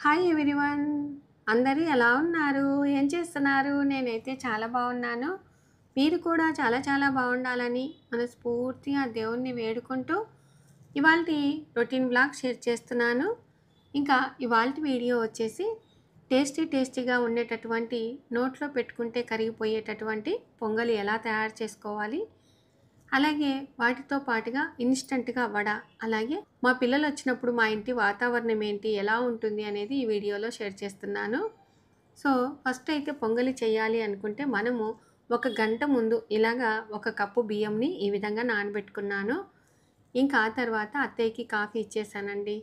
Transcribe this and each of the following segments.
Hi everyone. అందరూ ఎలా ఉన్నారు? ఏం చేస్తున్నారు? నేనైతే చాలా బాగున్నాను. మీరు కూడా చాలా చాలా బాగుండాలని మనస్ఫూర్తిగా దేవుణ్ణి వేడుకుంటూ ఇవాల్టి రొటీన్ వ్లాగ్ షేర్ చేస్తున్నాను. ఇంకా ఇవాల్టి వీడియో వచ్చేసి టేస్టీగా ఉండేటటువంటి నోట్లో పెట్టుకుంటే కరిగిపోయేటటువంటి పొంగలి ఎలా తయారు చేసుకోవాలి, అలాగే వాటితో పాటుగా ఇన్‌స్టంట్‌గా వడ, అలాగే మా పిల్లలు వచ్చినప్పుడు మా ఇంటి వాతావరణం ఏంటి, ఎలా ఉంటుంది అనేది ఈ వీడియోలో షేర్ చేస్తున్నాను. సో, ఫస్ట్ అయితే పొంగలి చేయాలి అనుకుంటే మనము ఒక గంట ముందు ఇలాగా ఒక కప్పు బియ్యంని ఈ విధంగా నానబెట్టుకున్నాను. ఇంకా ఆ తర్వాత అత్తయ్యకి కాఫీ ఇచ్చేసానండి.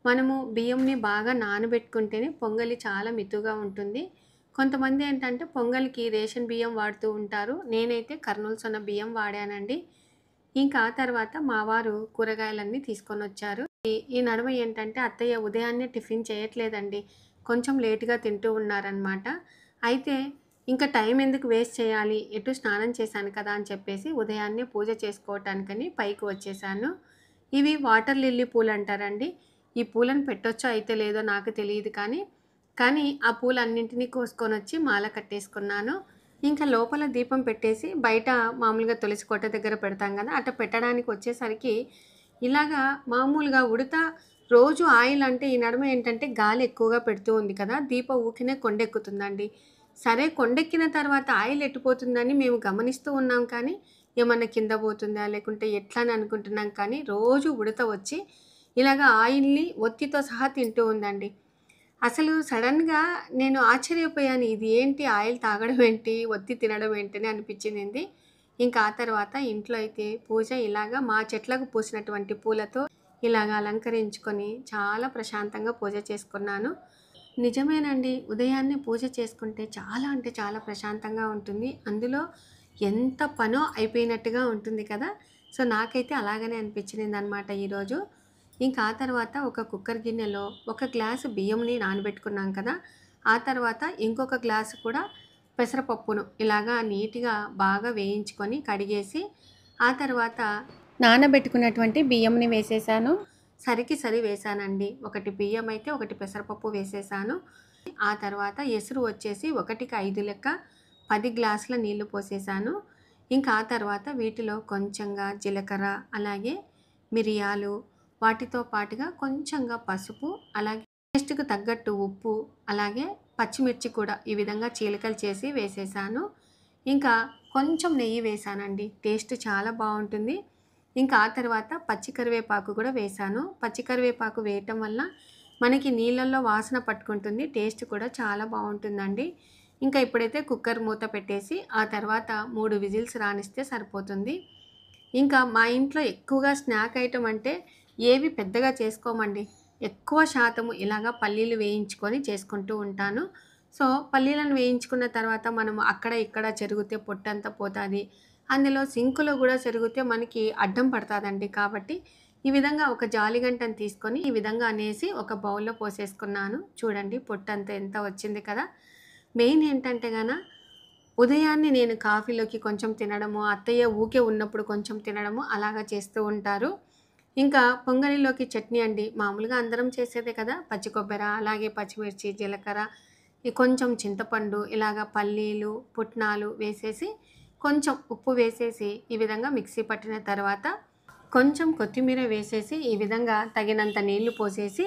మనము బియ్యంని బాగా నానబెట్టుకుంటేనే పొంగలి చాలా మితుగా ఉంటుంది. కొంతమంది ఏంటంటే పొంగల్‌కి రేషన్ బియ్యం వాడుతూ ఉంటారు. నేనైతే కర్నూలు సొన్న బియ్యం వాడానండి. ఇంకా ఆ తర్వాత మా వారు కూరగాయలన్నీ తీసుకొనొచ్చారు. ఈ నడుమ ఏంటంటే అత్తయ్య ఉదయాన్నే టిఫిన్ చేయట్లేదండి. కొంచెం లేట్‌గా తింటూ ఉన్నారనమాట. అయితే ఇంకా టైం ఎందుకు వేస్ట్ చేయాలి, ఎటు స్నానం చేశాను కదా అని చెప్పేసి ఉదయాన్నే పూజ చేసుకోవటానికని పైకి వచ్చేసాను. ఇవి వాటర్ లిల్లీ పూలంటారండి. ఈ పూలను పెట్టొచ్చో అయితే లేదో నాకు తెలీదు కానీ ఆ పూలన్నింటినీ కోసుకొనొచ్చి మాల కట్టేసుకున్నాను. ఇంకా లోపల దీపం పెట్టేసి బయట మామూలుగా తులసి కోట దగ్గర పెడతాం కదా, అట్ట పెట్టడానికి వచ్చేసరికి ఇలాగా మామూలుగా ఉడత రోజు ఆయిల్ అంటే ఈ నడుమ ఏంటంటే గాలి ఎక్కువగా పెడుతూ ఉంది కదా, దీపం ఊకినే కొండెక్కుతుందండి. సరే కొండెక్కిన తర్వాత ఆయిల్ ఎట్టిపోతుందని మేము గమనిస్తూ ఉన్నాం కానీ ఏమన్నా కింద పోతుందా లేకుంటే ఎట్లా అని అనుకుంటున్నాం కానీ రోజు ఉడత వచ్చి ఇలాగ ఆయిల్ని ఒత్తితో సహా తింటూ ఉందండి. అసలు సడన్‌గా నేను ఆశ్చర్యపోయాను. ఇది ఏంటి ఆయిల్ తాగడం ఏంటి? ఒత్తి తినడం ఏంటని అనిపించింది. ఇంకా ఆ తర్వాత ఇంట్లో అయితే పూజ ఇలాగా మా చెట్లకు పూసినటువంటి పూలతో ఇలాగ అలంకరించుకొని చాలా ప్రశాంతంగా పూజ చేసుకున్నాను. నిజమేనండి. ఉదయాన్నే పూజ చేసుకుంటే చాలా అంటే చాలా ప్రశాంతంగా ఉంటుంది. అందులో ఎంత పనో అయిపోయినట్టుగా ఉంటుంది కదా! సో, నాకైతే అలాగనే అనిపించిందనమాట ఈరోజు. ఇంకా ఆ తర్వాత ఒక కుక్కర్ గిన్నెలో ఒక గ్లాసు బియ్యంని నానబెట్టుకున్నాం కదా! ఆ తర్వాత ఇంకొక గ్లాసు కూడా పెసరపప్పును ఇలాగా నీట్‌గా బాగా వేయించుకొని కడిగేసి, ఆ తర్వాత నానబెట్టుకున్నటువంటి బియ్యంని వేసేసాను. సరికి సరి వేశానండి. ఒకటి బియ్యం అయితే ఒకటి పెసరపప్పు వేసేసాను. ఆ తర్వాత ఎసురు వచ్చేసి 1కి 5 లెక్క 10 గ్లాసుల నీళ్లు పోసేసాను. ఇంకా ఆ తర్వాత వీటిలో కొంచెంగా జీలకర్ర, అలాగే మిరియాలు, వాటితో పాటుగా కొంచెంగా పసుపు, అలాగే టేస్ట్‌కి తగ్గట్టు ఉప్పు, అలాగే పచ్చిమిర్చి కూడా ఈ విధంగా చీలికలు చేసి వేసేసాను. ఇంకా కొంచెం నెయ్యి వేశానండి. టేస్ట్ చాలా బావుంటుంది. ఇంకా ఆ తర్వాత పచ్చి కరివేపాకు కూడా వేశాను. పచ్చి కరివేపాకు వేయటం వల్ల మనకి నీళ్ళల్లో వాసన పట్టుకుంటుంది. టేస్ట్ కూడా చాలా బావుంటుందండి. ఇంకా ఇప్పుడైతే కుక్కర్ మూత పెట్టేసి ఆ తర్వాత 3 విజిల్స్ రానిస్తే సరిపోతుంది. ఇంకా మా ఇంట్లో ఎక్కువగా స్నాక్ ఐటెమ్ అంటే ఏవి పెద్దగా చేసుకోమండి. ఎక్కువ శాతము ఇలాగా పల్లీలు వేయించుకొని చేసుకుంటూ ఉంటాను. సో, పల్లీలను వేయించుకున్న తర్వాత మనం అక్కడ ఇక్కడ చెరిగితే పొట్టంతా పోతాది. అందులో సింకులో గూడా చెరిగితే మనకి అడ్డం పడతాదండి. కాబట్టి ఈ విధంగా ఒక జాలిగంటను తీసుకొని ఈ విధంగా అనేసి ఒక బౌల్‌లో పోసేసుకున్నాను. చూడండి పొట్టంతా ఎంత వచ్చింది కదా! మెయిన్ ఏంటంటే ఉదయాన్నే నేను కాఫీలోకి కొంచెం తినడము, అత్తయ్య ఊకే ఉన్నప్పుడు కొంచెం తినడము అలాగా చేస్తూ ఉంటారు. ఇంకా పొంగలిలోకి చట్నీ అండి. మామూలుగా అందరం చేసేదే కదా! పచ్చి కొబ్బెర, అలాగే పచ్చిమిర్చి, జీలకర్ర, కొంచెం చింతపండు, ఇలాగ పల్లీలు, పుట్నాలు వేసేసి, కొంచెం ఉప్పు వేసేసి, ఈ విధంగా మిక్సీ పట్టిన తర్వాత, కొంచెం కొత్తిమీర వేసేసి, ఈ విధంగా తగినంత నీళ్లు పోసేసి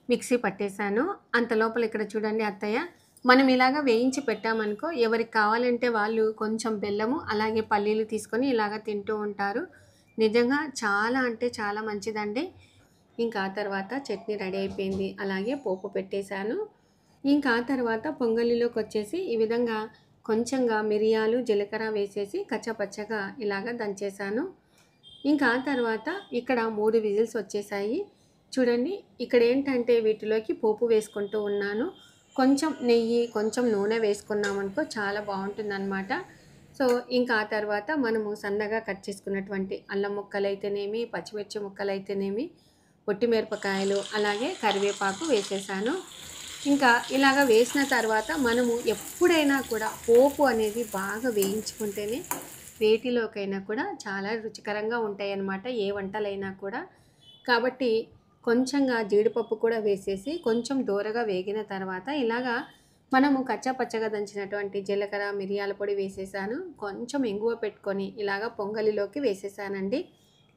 మిక్సీ పట్టేశాను. అంతలోపల ఇక్కడ చూడండి అత్తయ్య, మనం ఇలాగ వేయించి పెట్టామనుకో, ఎవరికి కావాలంటే వాళ్ళు కొంచెం బెల్లము, అలాగే పల్లీలు తీసుకొని ఇలాగ తింటూ ఉంటారు. నిజంగా చాలా అంటే చాలా మంచిదండి. ఇంకా ఆ తర్వాత చట్నీ రెడీ అయిపోయింది. అలాగే పోపు పెట్టేశాను. ఇంకా ఆ తర్వాత పొంగలిలోకొచ్చేసి ఈ విధంగా కొంచెంగా మిరియాలు, జీలకర్ర వేసేసి కచ్చాపచ్చాగా ఇలాగ దంచేశాను. ఇంకా ఆ తర్వాత ఇక్కడ 3 విజిల్స్ వచ్చేసాయి. చూడండి ఇక్కడేంటంటే వీటిలోకి పోపు వేసుకుంటూ ఉన్నాను. కొంచెం నెయ్యి, కొంచెం నూనె వేసుకున్నామనుకో చాలా బావుంటుందనమాట. సో, ఇంకా ఆ తర్వాత మనము సన్నగా కట్ చేసుకున్నటువంటి అల్లం ముక్కలైతేనేమి, పచ్చిమిర్చి ముక్కలైతేనేమి, ఒట్టిమిరపకాయలు, అలాగే కరివేపాకు వేసేసాను. ఇంకా ఇలాగ వేసిన తర్వాత మనము ఎప్పుడైనా కూడా పోపు అనేది బాగా వేయించుకుంటేనే వేటిలోకైనా కూడా చాలా రుచికరంగా ఉంటాయన్నమాట, ఏ వంటలైనా కూడా. కాబట్టి కొంచెంగా జీడిపప్పు కూడా వేసేసి కొంచెం దోరగా వేగిన తర్వాత ఇలాగా మనము కచ్చా పచ్చగా దంచినటువంటి జీలకర్ర మిరియాల పొడి వేసేసాను. కొంచెం ఇంగువ పెట్టుకొని ఇలాగ పొంగలిలోకి వేసేసానండి.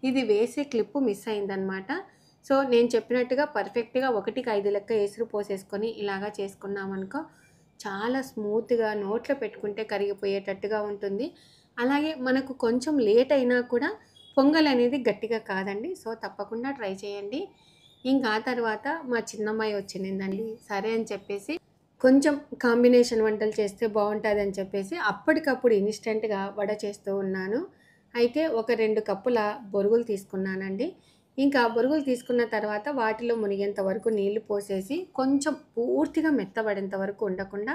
ఇది వేసే క్లిప్పు మిస్ అయిందనమాట. సో నేను చెప్పినట్టుగా పర్ఫెక్ట్గా 1కి 5 లెక్క ఎసురు పోసేసుకొని ఇలాగా చేసుకున్నామనుకో చాలా స్మూత్గా నోట్లో పెట్టుకుంటే కరిగిపోయేటట్టుగా ఉంటుంది. అలాగే మనకు కొంచెం లేట్ అయినా కూడా పొంగల్ అనేది గట్టిగా కాదండి. సో తప్పకుండా ట్రై చేయండి. ఇంకా ఆ తర్వాత మా చిన్నమ్మాయి వచ్చిందండి. సరే అని చెప్పేసి కొంచెం కాంబినేషన్ వంటలు చేస్తే బాగుంటుందని చెప్పేసి అప్పటికప్పుడు ఇన్స్టెంట్గా వడ చేస్తూ ఉన్నాను. అయితే ఒక 2 కప్పుల బొరుగులు తీసుకున్నానండి. ఇంకా బొరుగులు తీసుకున్న తర్వాత వాటిలో మునిగేంత వరకు నీళ్లు పోసేసి కొంచెం పూర్తిగా మెత్తబడేంత వరకు ఉండకుండా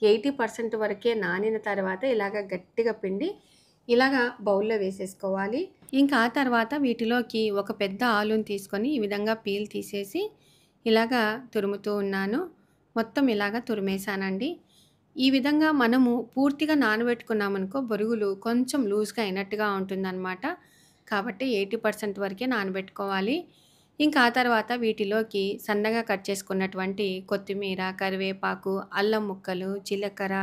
80% వరకే నానిన తర్వాత ఇలాగ గట్టిగా పిండి ఇలాగా బౌల్లో వేసేసుకోవాలి. ఇంకా ఆ తర్వాత వీటిలోకి ఒక పెద్ద ఆలుని తీసుకొని ఈ విధంగా పీల్ తీసేసి ఇలాగా తురుముతూ ఉన్నాను. మొత్తం ఇలాగా తురిమేసానండి. ఈ విధంగా మనము పూర్తిగా నానబెట్టుకున్నామనుకో బొరుగులు కొంచెం లూజ్గా అయినట్టుగా ఉంటుందన్నమాట. కాబట్టి 80% వరకే నానబెట్టుకోవాలి. ఇంకా ఆ తర్వాత వీటిలోకి సన్నగా కట్ చేసుకున్నటువంటి కొత్తిమీర, కరివేపాకు, అల్లం ముక్కలు, జీలకర్ర,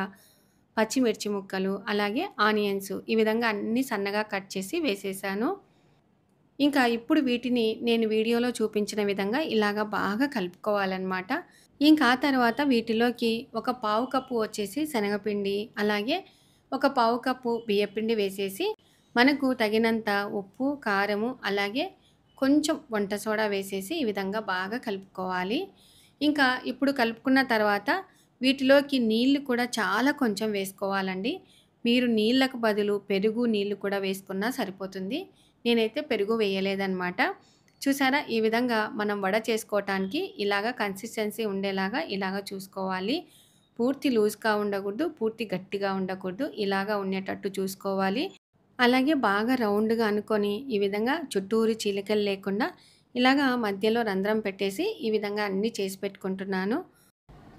పచ్చిమిర్చి ముక్కలు, అలాగే ఆనియన్స్ ఈ విధంగా అన్నీ సన్నగా కట్ చేసి వేసేసాను. ఇంకా ఇప్పుడు వీటిని నేను వీడియోలో చూపించిన విధంగా ఇలాగ బాగా కలుపుకోవాలన్నమాట. ఇంకా ఆ తర్వాత వీటిలోకి ఒక పావు కప్పు వచ్చేసి శనగపిండి, అలాగే ఒక పావు కప్పు బియ్యపిండి వేసేసి మనకు తగినంత ఉప్పు, కారము, అలాగే కొంచెం వంట సోడా వేసేసి ఈ విధంగా బాగా కలుపుకోవాలి. ఇంకా ఇప్పుడు కలుపుకున్న తర్వాత వీటిలోకి నీళ్లు కూడా చాలా కొంచెం వేసుకోవాలండి. మీరు నీళ్ళకు బదులు పెరుగు నీళ్లు కూడా వేసుకున్నా సరిపోతుంది. నేనైతే పెరుగు వేయలేదన్నమాట. చూసారా ఈ విధంగా మనం వడ చేసుకోవటానికి ఇలాగ కన్సిస్టెన్సీ ఉండేలాగా ఇలాగ చూసుకోవాలి. పూర్తి లూజ్గా ఉండకూడదు, పూర్తి గట్టిగా ఉండకూడదు, ఇలాగ ఉండేటట్టు చూసుకోవాలి. అలాగే బాగా రౌండ్గా అనుకొని ఈ విధంగా చుట్టూరు చీలికలు లేకుండా ఇలాగా మధ్యలో రంధ్రం పెట్టేసి ఈ విధంగా అన్నీ చేసి పెట్టుకుంటున్నాను.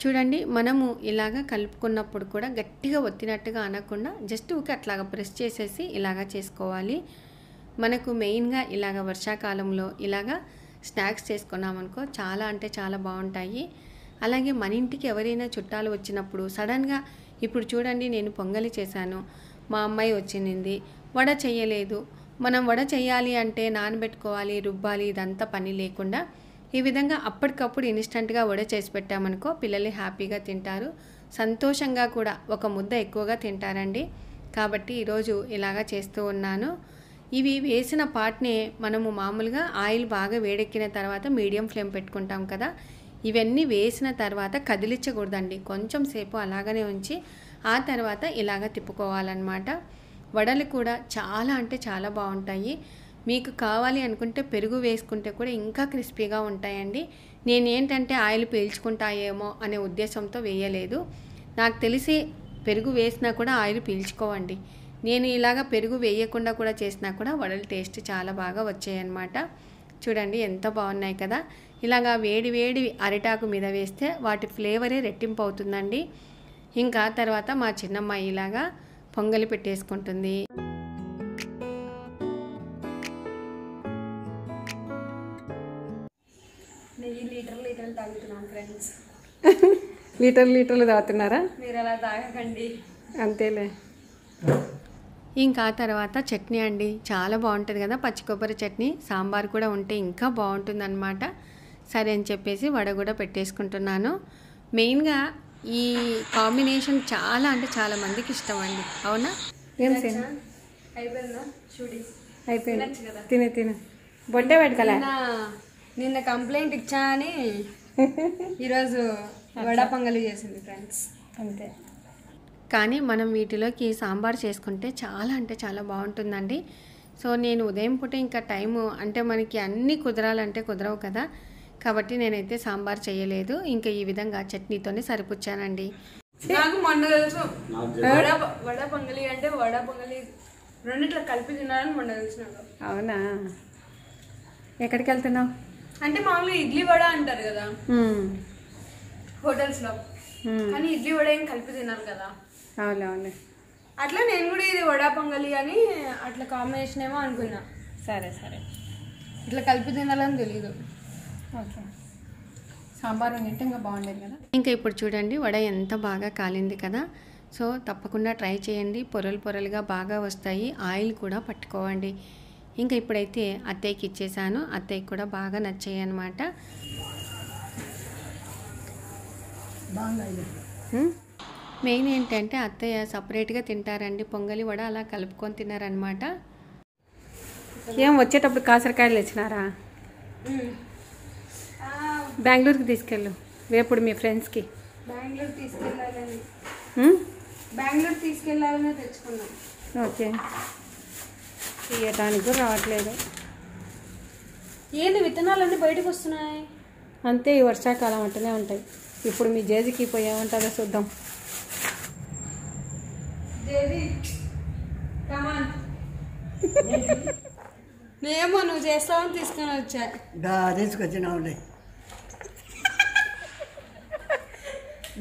చూడండి మనము ఇలాగ కలుపుకున్నప్పుడు కూడా గట్టిగా ఒత్తినట్టుగా అనకుండా జస్ట్ ఊకే అట్లాగా ప్రెస్ చేసేసి ఇలాగ చేసుకోవాలి. మనకు మెయిన్గా ఇలాగ వర్షాకాలంలో ఇలాగ స్నాక్స్ చేసుకున్నామనుకో చాలా అంటే చాలా బాగుంటాయి. అలాగే మన ఇంటికి ఎవరైనా చుట్టాలు వచ్చినప్పుడు సడన్గా ఇప్పుడు చూడండి నేను పొంగలి చేశాను, మా అమ్మాయి వచ్చింది, వడ చేయలేదు. మనం వడ చేయాలి అంటే నానబెట్టుకోవాలి, రుబ్బాలి, ఇదంతా పని లేకుండా ఈ విధంగా అప్పటికప్పుడు ఇన్స్టెంట్గా వడ చేసి పెట్టామనుకో పిల్లలు హ్యాపీగా తింటారు, సంతోషంగా కూడా ఒక ముద్ద ఎక్కువగా తింటారండి. కాబట్టి ఈరోజు ఇలాగా చేస్తూ ఉన్నాను. ఇవి వేసిన పార్ట్నే మనము మామూలుగా ఆయిల్ బాగా వేడెక్కిన తర్వాత మీడియం ఫ్లేమ్ పెట్టుకుంటాం కదా, ఇవన్నీ వేసిన తర్వాత కదిలించకూడదండి. కొంచెం సేపు అలాగనే ఉంచి ఆ తర్వాత ఇలాగ తిప్పుకోవాలన్నమాట. వడలు కూడా చాలా అంటే చాలా బాగుంటాయి. మీకు కావాలి అనుకుంటే పెరుగు వేసుకుంటే కూడా ఇంకా క్రిస్పీగా ఉంటాయండి. నేనేంటంటే ఆయిల్ పీల్చుకుంటాయేమో అనే ఉద్దేశంతో వేయలేదు. నాకు తెలిసి పెరుగు వేసినా కూడా ఆయిల్ పీల్చుకోవండి. నేను ఇలాగ పెరుగు వేయకుండా కూడా చేసినా కూడా వడలు టేస్ట్ చాలా బాగా వచ్చాయన్నమాట. చూడండి ఎంత బాగున్నాయి కదా. ఇలాగా వేడి వేడి అరిటాకు మీద వేస్తే వాటి ఫ్లేవరే రెట్టింపు అవుతుందండి. ఇంకా తర్వాత మా చిన్నమ్మాయి ఇలాగా పొంగలి పెట్టేసుకుంటుంది. లీటర్లు తాగుతున్నాను ఫ్రెండ్స్. లీటర్లు తాగుతున్నారా? మీరు అలా తాగకండి. అంతేలే. ఇంకా తర్వాత చట్నీ అండి చాలా బాగుంటుంది కదా, పచ్చి కొబ్బరి చట్నీ, సాంబార్ కూడా ఉంటే ఇంకా బాగుంటుంది అనమాట. సరే అని చెప్పేసి వడ కూడా పెట్టేసుకుంటున్నాను. మెయిన్గా ఈ కాంబినేషన్ చాలా అంటే చాలా మందికి ఇష్టం అండి. అవునా? ఏం అయిపోయిందా? చూడి అయిపోయింది. తినే బొట్టే పెట్టుకోలే. నిన్న కంప్లైంట్ ఇచ్చా అని ఈరోజు వడ పొంగలి చేసింది ఫ్రెండ్స్. అంతే. కానీ మనం వీటిలోకి సాంబార్ చేసుకుంటే చాలా అంటే చాలా బాగుంటుందండి. సో నేను ఉదయం పూట ఇంకా టైము అంటే మనకి అన్నీ కుదరాలంటే కుదరవు కదా, కాబట్టి నేనైతే సాంబార్ చేయలేదు. ఇంకా ఈ విధంగా చట్నీతోనే సరిపుచ్చానండి. నాకు మొన్న తెలుసు వడ పొంగలి అంటే వడ పొంగలి రెండిట్లో కలిపి తినాలని మొన్న తెలుసు నాకు. అవునా? ఎక్కడికి వెళ్తున్నావు? అంటే మామూలుగా ఇడ్లీ వడ అంటారు కదా హోటల్స్లో, కానీ ఇడ్లీ వడ ఏం కలిపి తినాలి కదా. అవునవును. అట్లా నేను కూడా ఇది వడ పొంగలి అని అట్లా కాంబినేషన్ ఏమో అనుకున్నా. సరే సరే. ఇట్లా కలిపి తినాలని తెలీదు. ఓకే, సాంబార్ వండింటే ఇంకా బాగుండేది కదా. ఇంకా ఇప్పుడు చూడండి వడ ఎంత బాగా కాలింది కదా. సో తప్పకుండా ట్రై చేయండి, పొరలు పొరలుగా బాగా వస్తాయి, ఆయిల్ కూడా పట్టుకోవండి. ఇంకా ఇప్పుడైతే అత్తయ్యకి ఇచ్చేసాను, అత్తయ్యకి కూడా బాగా నచ్చాయి అన్నమాట. మెయిన్ ఏంటంటే అత్తయ్య సపరేట్గా తింటారండి, పొంగలి వడ అలా కలుపుకొని తిన్నారనమాట. ఏం వచ్చేటప్పుడు కాసరకాయలు తెచ్చినారా? బెంగళూరుకి తీసుకెళ్ళు రేపుడు మీ ఫ్రెండ్స్కి. బెంగళూరు తీసుకెళ్ళాలని తెచ్చుకున్నాం. ఓకే, తీయటానికి కూడా రావట్లేదు. ఏంది విత్తనాలన్నీ బయటకు వస్తున్నాయి? అంతే, ఈ వర్షాకాలం అంటూనే ఉంటాయి. ఇప్పుడు మీ జేజీకి పోయేమంటారో చూద్దాం. నేమో నువ్వు చేస్తావని తీసుకొని వచ్చా. తీసుకొచ్చినావులే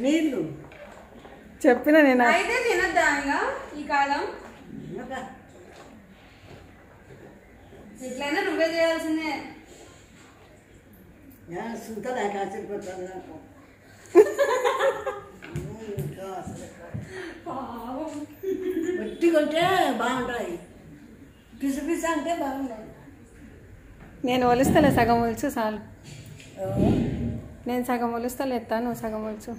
నీళ్ళు. చెప్పిన నేను అయితే తినద్దా ఇంకా ఈ కాలం? ఎట్లయినా నువ్వే చేయాల్సిందే. సుంతలే కాసిపోతుంది నాకు. వట్టి కొంటే బాగుంటాయి, పిసి పిసి అంటే బాగుంటాయి. నేను ఒలుస్తాలే, సగం ఒలుచు చాలు. నేను సగం ఒలుస్తాలే, ఎత్తాను సగం ఒలుచు.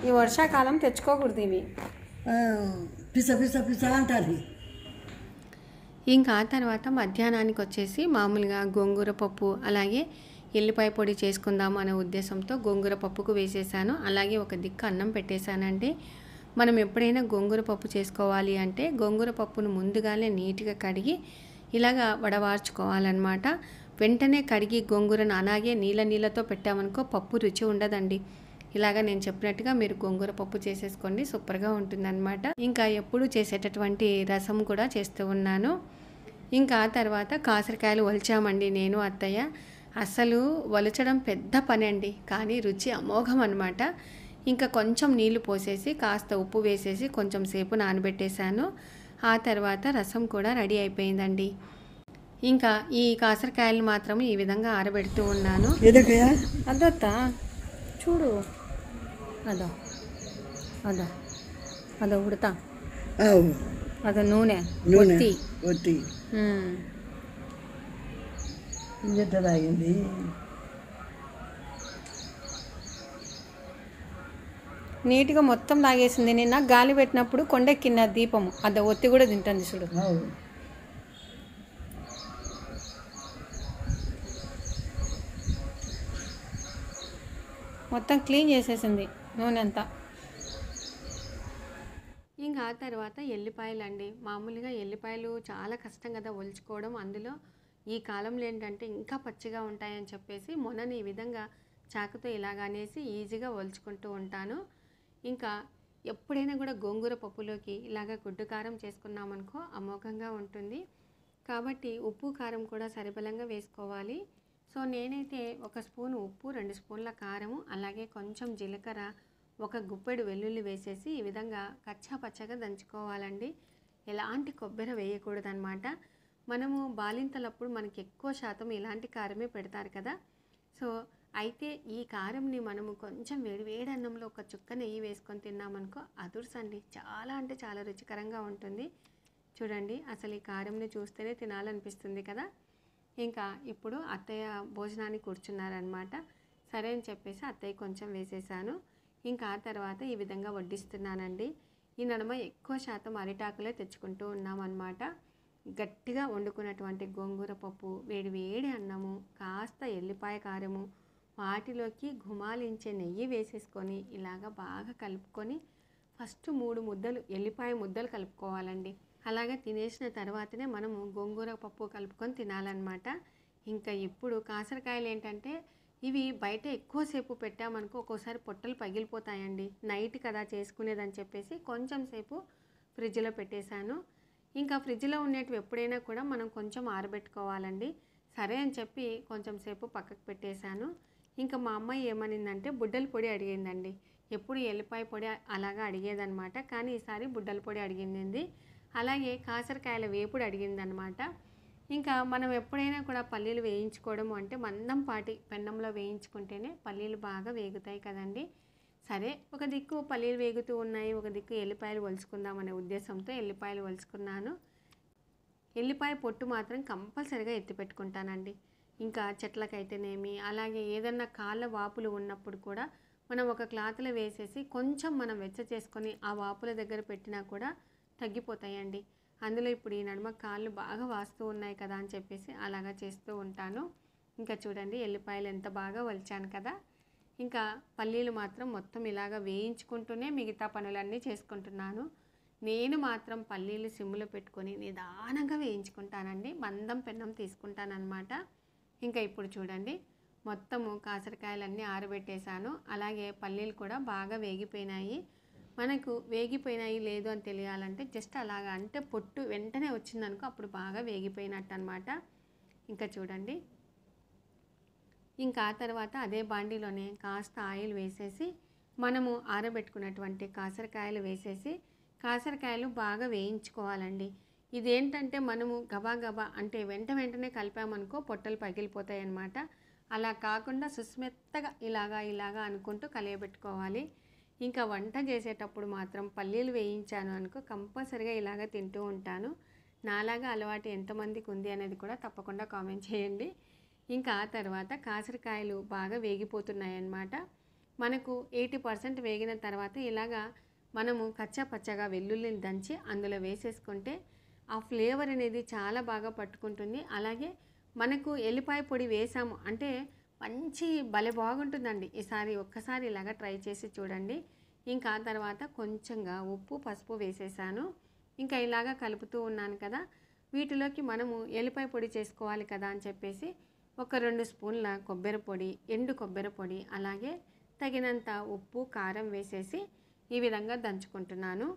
ఈ వర్షాకాలం తెచ్చుకోకూడదు ఇవి, పిస పిస పిస అంటారు. ఇంకా ఆ తర్వాత మధ్యాహ్నానికి వచ్చేసి మామూలుగా గోంగూర పప్పు అలాగే ఎల్లిపాయ పొడి చేసుకుందాము అనే ఉద్దేశంతో గోంగూర పప్పుకు వేసేసాను. అలాగే ఒక దిక్కు అన్నం పెట్టేశానండి. మనం ఎప్పుడైనా గోంగూర పప్పు చేసుకోవాలి అంటే గోంగూర పప్పును ముందుగానే నీట్గా కడిగి ఇలాగా వడవార్చుకోవాలన్నమాట. వెంటనే కడిగి గోంగూరను అలాగే నీళ్ళతో పెట్టామనుకో పప్పు రుచి ఉండదండి. ఇలాగ నేను చెప్పినట్టుగా మీరు గోంగూర పప్పు చేసేసుకోండి, సూపర్గా ఉంటుందన్నమాట. ఇంకా ఎప్పుడు చేసేటటువంటి రసం కూడా చేస్తూ ఉన్నాను. ఇంకా ఆ తర్వాత కాసరకాయలు ఒలిచామండి నేను అత్తయ్య. అసలు ఒలచడం పెద్ద పని అండి, కానీ రుచి అమోఘం అనమాట. ఇంకా కొంచెం నీళ్లు పోసేసి కాస్త ఉప్పు వేసేసి కొంచెం సేపు నానబెట్టేశాను. ఆ తర్వాత రసం కూడా రెడీ అయిపోయిందండి. ఇంకా ఈ కాసరకాయలు మాత్రం ఈ విధంగా ఆరబెడుతూ ఉన్నాను. అదొత్తా చూడు, అదో అదో అదో ఉడతా, అదో నూనె ఒత్తి తాగింది. నీట్గా మొత్తం తాగేసింది. నిన్న గాలి పెట్టినప్పుడు కొండెక్కిన దీపము అదో ఒత్తి కూడా తింటుంది చూడు. మొత్తం క్లీన్ చేసేసింది నూనె అంతా. ఇంకా ఆ తర్వాత ఎల్లిపాయలు అండి. మామూలుగా ఎల్లిపాయలు చాలా కష్టం కదా ఒలుచుకోవడం, అందులో ఈ కాలంలో ఏంటంటే ఇంకా పచ్చిగా ఉంటాయని చెప్పేసి మొన్నని ఈ విధంగా చాకుతో ఇలాగనేసి ఈజీగా ఒలుచుకుంటూ ఉంటాను. ఇంకా ఎప్పుడైనా కూడా గోంగూర పప్పులోకి ఇలాగ గుడ్డు కారం చేసుకున్నామనుకో అమోఘంగా ఉంటుంది. కాబట్టి ఉప్పు కారం కూడా సరిబలంగా వేసుకోవాలి. సో నేనైతే 1 స్పూను ఉప్పు, 2 స్పూన్ల కారము, అలాగే కొంచెం జీలకర్ర, 1 గుప్పెడు వెల్లుల్లి వేసేసి ఈ విధంగా కచ్చా పచ్చగా దంచుకోవాలండి. ఎలాంటి కొబ్బరి వేయకూడదన్నమాట. మనము బాలింతలప్పుడు మనకి ఎక్కువ శాతం ఇలాంటి కారమే పెడతారు కదా. సో అయితే ఈ కారంని మనము కొంచెం వేడి అన్నంలో ఒక చుక్క నెయ్యి వేసుకొని తిన్నామనుకో అదుర్సండి, చాలా అంటే చాలా రుచికరంగా ఉంటుంది. చూడండి, అసలు ఈ కారంని చూస్తేనే తినాలనిపిస్తుంది కదా. ఇంకా ఇప్పుడు అత్తయ్య భోజనానికి కూర్చున్నారనమాట. సరే అని చెప్పేసి అత్తయ్య కొంచెం వేసేసాను. ఇంకా ఆ తర్వాత ఈ విధంగా వడ్డిస్తున్నానండి. ఈ నడుమ ఎక్కువ శాతం అరిటాకులే తెచ్చుకుంటూ ఉన్నామన్నమాట. గట్టిగా వండుకున్నటువంటి గోంగూర పప్పు, వేడి అన్నము, కాస్త ఎల్లిపాయ కారము, వాటిలోకి గుమాలించే నెయ్యి వేసేసుకొని ఇలాగ బాగా కలుపుకొని ఫస్ట్ 3 ముద్దలు ఎల్లిపాయ ముద్దలు కలుపుకోవాలండి. అలాగే తినేసిన తర్వాతనే మనము గోంగూర పప్పు కలుపుకొని తినాలన్నమాట. ఇంకా ఇప్పుడు కాసరకాయలు ఏంటంటే ఇవి బయట ఎక్కువసేపు పెట్టామనుకో ఒక్కోసారి పొట్టలు పగిలిపోతాయండి. నైట్ కదా చేసుకునేదని చెప్పేసి కొంచెం సేపు ఫ్రిడ్జ్లో పెట్టేశాను. ఇంకా ఫ్రిడ్జ్లో ఉండేటివి ఎప్పుడైనా కూడా మనం కొంచెం ఆరబెట్టుకోవాలండి. సరే అని చెప్పి కొంచెం సేపు పక్కకు పెట్టేశాను. ఇంకా మా అమ్మాయి ఏమనిందంటే బుడ్డల పొడి అడిగిందండి. ఎప్పుడు ఎల్లిపాయ పొడి అలాగా అడిగేదనమాట, కానీ ఈసారి బుడ్డల పొడి అడిగింది. అలాగే కాసరకాయల వేపుడు అడిగిందనమాట. ఇంకా మనం ఎప్పుడైనా కూడా పల్లీలు వేయించుకోవడం అంటే మందంపాటి పెన్నంలో వేయించుకుంటేనే పల్లీలు బాగా వేగుతాయి కదండి. సరే, ఒక దిక్కు పల్లీలు వేగుతూ ఉన్నాయి, ఒక దిక్కు ఎల్లిపాయలు ఒలుచుకుందామనే ఉద్దేశంతో ఎల్లిపాయలు ఒలుచుకున్నాను. ఎల్లిపాయ పొట్టు మాత్రం కంపల్సరిగా ఎత్తి పెట్టుకుంటానండి. ఇంకా చెట్లకైతేనేమి, అలాగే ఏదన్నా కాళ్ళ వాపులు ఉన్నప్పుడు కూడా మనం ఒక క్లాత్లో వేసేసి కొంచెం మనం వెచ్చ చేసుకొని ఆ వాపుల దగ్గర పెట్టినా కూడా తగ్గిపోతాయండి. అందులో ఇప్పుడు ఈ నడుమ కాళ్ళు బాగా వాస్తూ ఉన్నాయి కదా అని చెప్పేసి అలాగా చేస్తూ ఉంటాను. ఇంకా చూడండి ఎల్లిపాయలు ఎంత బాగా వలిచాను కదా. ఇంకా పల్లీలు మాత్రం మొత్తం ఇలాగ వేయించుకుంటూనే మిగతా పనులన్నీ చేసుకుంటున్నాను. నేను మాత్రం పల్లీలు సిమ్లో పెట్టుకొని నిదానంగా వేయించుకుంటానండి. మందం పెన్నం తీసుకుంటానన్నమాట. ఇంకా ఇప్పుడు చూడండి మొత్తము కాసరకాయలన్నీ ఆరబెట్టేశాను. అలాగే పల్లీలు కూడా బాగా వేగిపోయినాయి. మనకు వేగిపోయినాయి లేదు అని తెలియాలంటే జస్ట్ అలాగా అంటే పొట్టు వెంటనే వచ్చిందనుకో అప్పుడు బాగా వేగిపోయినట్టు అనమాట. ఇంకా చూడండి, ఇంకా ఆ తర్వాత అదే బాండీలోనే కాస్త ఆయిల్ వేసేసి మనము ఆరబెట్టుకున్నటువంటి కాసరకాయలు వేసేసి కాసరకాయలు బాగా వేయించుకోవాలండి. ఇదేంటంటే మనము గబా గబా అంటే వెంటనే కలిపామనుకో పొట్టలు పగిలిపోతాయి అన్నమాట. అలా కాకుండా సుస్మెత్తగా ఇలాగా అనుకుంటూ కలియబెట్టుకోవాలి. ఇంకా వంట చేసేటప్పుడు మాత్రం పల్లీలు వేయించాను అనుకో కంపల్సరిగా ఇలాగ తింటూ ఉంటాను. నాలాగా అలవాటు ఎంతమందికి ఉంది అనేది కూడా తప్పకుండా కామెంట్ చేయండి. ఇంకా ఆ తర్వాత కాసరకాయలు బాగా వేగిపోతున్నాయి అన్నమాట. మనకు 80% వేగిన తర్వాత ఇలాగా మనము కచ్చా పచ్చగా వెల్లుల్లిని దంచి అందులో వేసేసుకుంటే ఆ ఫ్లేవర్ అనేది చాలా బాగా పట్టుకుంటుంది. అలాగే మనకు ఎల్లిపాయ పొడి వేసాము అంటే మంచి భలే బాగుంటుందండి. ఈసారి ఒక్కసారి ఇలాగ ట్రై చేసి చూడండి. ఇంకా ఆ తర్వాత కొంచెంగా ఉప్పు పసుపు వేసేసాను. ఇంకా ఇలాగ కలుపుతూ ఉన్నాను కదా. వీటిలోకి మనము ఎల్లిపాయ పొడి చేసుకోవాలి కదా అని చెప్పేసి ఒక 2 స్పూన్ల కొబ్బరి పొడి, ఎండు కొబ్బరి పొడి, అలాగే తగినంత ఉప్పు కారం వేసేసి ఈ విధంగా దంచుకుంటున్నాను.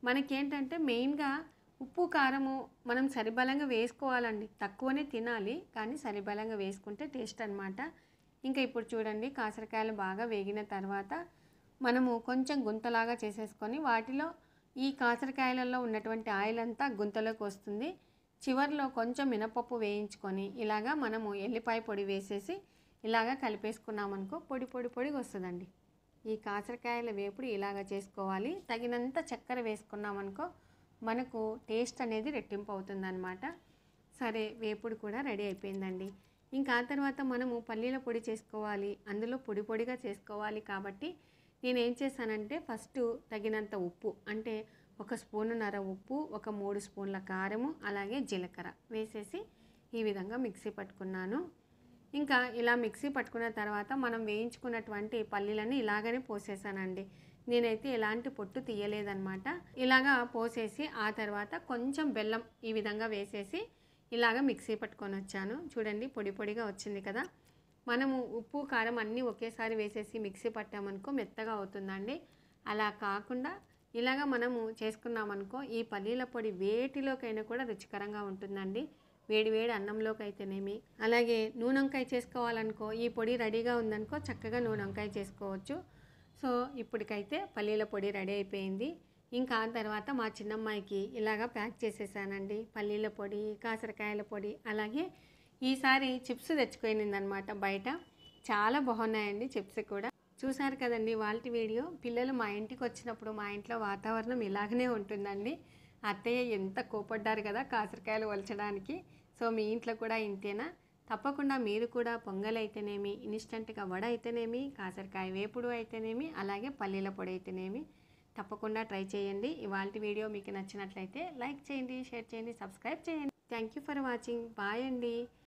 మనకేంటంటే మెయిన్గా ఉప్పు కారము మనం సరిబలంగా వేసుకోవాలండి. తక్కువనే తినాలి కానీ సరిబలంగా వేసుకుంటే టేస్ట్ అనమాట. ఇంకా ఇప్పుడు చూడండి కాసరకాయలు బాగా వేగిన తర్వాత మనము కొంచెం గుంతలాగా చేసేసుకొని వాటిలో ఈ కాసరకాయలలో ఉన్నటువంటి ఆయిల్ అంతా గుంతలోకి వస్తుంది. చివరిలో కొంచెం మినపప్పు వేయించుకొని ఇలాగా మనము ఎల్లిపాయ పొడి వేసేసి ఇలాగా కలిపేసుకున్నామనుకో పొడిగా వస్తుందండి. ఈ కాసరకాయల వేపుడు ఇలాగ చేసుకోవాలి. తగినంత చక్కెర వేసుకున్నామనుకో మనకు టేస్ట్ అనేది రెట్టింపు అవుతుందన్నమాట. సరే, వేపుడు కూడా రెడీ అయిపోయిందండి. ఇంకా ఆ తర్వాత మనము పల్లీల పొడి చేసుకోవాలి. అందులో పొడిగా చేసుకోవాలి కాబట్టి నేనేం చేశానంటే ఫస్ట్ తగినంత ఉప్పు అంటే 1 స్పూనున్నర ఉప్పు, ఒక 3 స్పూన్ల కారము, అలాగే జీలకర్ర వేసేసి ఈ విధంగా మిక్సీ పట్టుకున్నాను. ఇంకా ఇలా మిక్సీ పట్టుకున్న తర్వాత మనం వేయించుకున్నటువంటి పల్లీలని ఇలాగనే పోసేసానండి. నేనైతే ఎలాంటి పొట్టు తీయలేదన్నమాట. ఇలాగా పోసేసి ఆ తర్వాత కొంచెం బెల్లం ఈ విధంగా వేసేసి ఇలాగ మిక్సీ పట్టుకొని వచ్చాను. చూడండి పొడిగా వచ్చింది కదా. మనము ఉప్పు కారం అన్నీ ఒకేసారి వేసేసి మిక్సీ పట్టామనుకో మెత్తగా అవుతుందండి. అలా కాకుండా ఇలాగ మనము చేసుకున్నామనుకో ఈ పల్లీల పొడి వేటిలోకైనా కూడా రుచికరంగా ఉంటుందండి. వేడి అన్నంలోకి అయితేనేమి, అలాగే నూనె వంకాయ చేసుకోవాలనుకో ఈ పొడి రెడీగా ఉందనుకో చక్కగా నూనె వంకాయ చేసుకోవచ్చు. సో ఇప్పటికైతే పల్లీల పొడి రెడీ అయిపోయింది. ఇంకా ఆ తర్వాత మా చిన్నమ్మాయికి ఇలాగ ప్యాక్ చేసేసానండి. పల్లీల పొడి, కాసరకాయల పొడి, అలాగే ఈసారి చిప్స్ తెచ్చుకోయిందనమాట బయట. చాలా బాగున్నాయండి చిప్స్ కూడా. చూసారు కదండి వాళ్ళ వీడియో. పిల్లలు మా ఇంటికి వచ్చినప్పుడు మా ఇంట్లో వాతావరణం ఇలాగనే ఉంటుందండి. అత్తయ్య ఎంత కోపడ్డారు కదా కాసరకాయలు ఒలచడానికి. సో మీ ఇంట్లో కూడా ఇంతేనా? తప్పకుండా మీరు కూడా పొంగల్ అయితేనేమి, ఇన్స్టెంట్గా వడ అయితేనేమి, కాసరకాయ వేపుడు అయితేనేమి, అలాగే పల్లీల పొడి అయితేనేమి తప్పకుండా ట్రై చేయండి. ఇవాల్టి వీడియో మీకు నచ్చినట్లయితే లైక్ చేయండి, షేర్ చేయండి, సబ్స్క్రైబ్ చేయండి. Thank you for watching. Bye అండి.